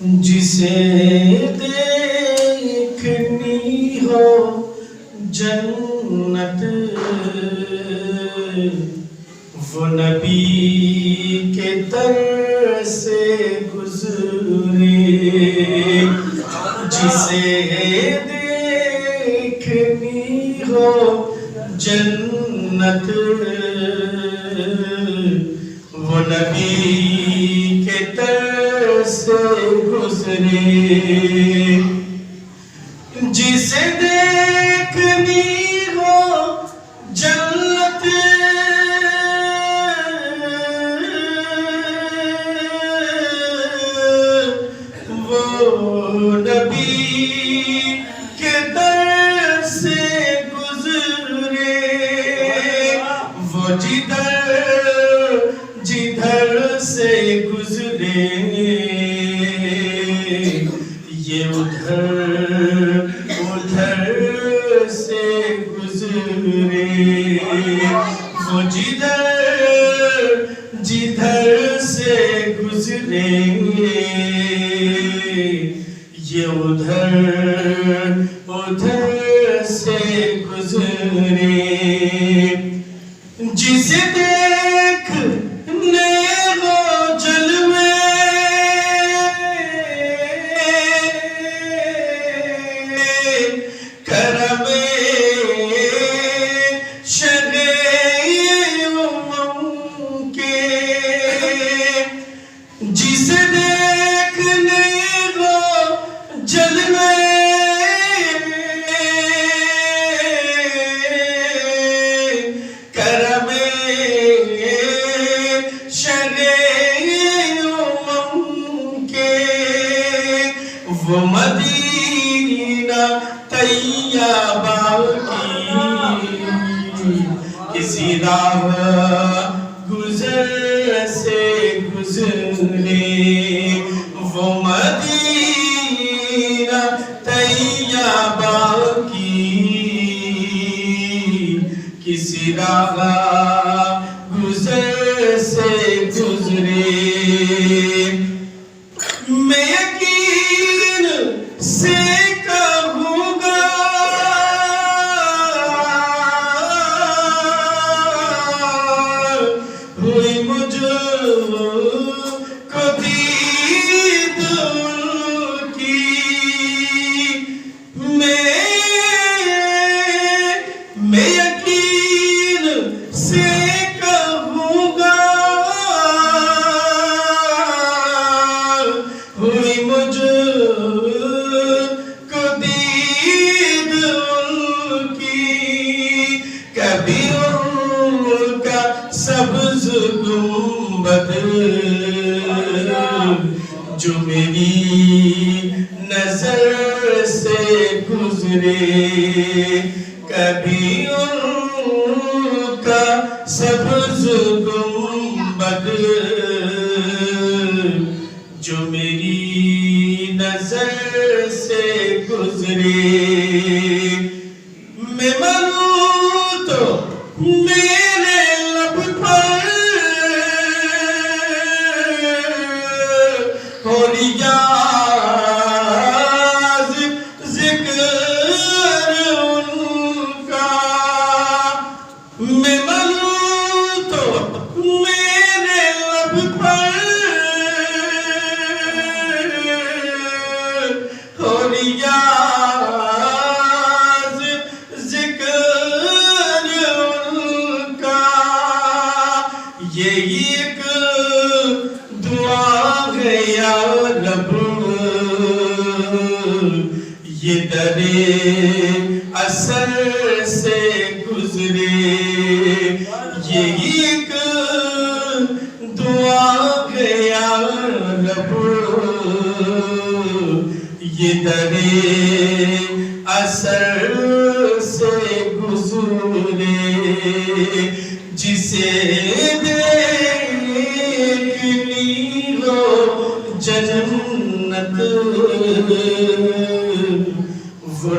جسے دیکھنی ہو جنت وہ نبی کے در سے گزرے، جسے دیکھنی ہو جنت وہ نبی کے در سے گزرے، جسے دیکھنی ہو جنت وہ نبی کے در سے گزرے، وہ جدھر سے گزرے یہ ادھر سے گزرے، وہ جدھر سے گزرے یہ ادھر سے گزرے، جسے دیکھنے ہو جلوے کرم شہ امم کے، جسے دیکھنے ہو جلوے کرم شہ امم کے، وہ مدینہ طیبہ کی کسی راہ گزر سے گزرے، وہ مدینہ طیبہ کی کسی راہ گزر سے گزرے، میں یقین سے کہوں گا ہوئی مجھ کو دید ان کی، میں یقین سے کہوں گا ہوئی مجھ کو دید ان کی، کبھی ان کا سبز گنبد جو میری نظر سے گزرے، کبھی ان کا سبز گنبد جو میری نظر سے گزرے، میں مروں تو میرے لب پر ہو ریاض ذکر ان کا، میں مروں تو میرے لب پر ہو ریاض ذکر ان کا، یہ ایک دعا ہے یا رب یہ در اثر سے گزرے، یہ ایک دعا ہے یا رب یہ در اثر سے گزرے، جسے دیکھنی ہو جنت وہ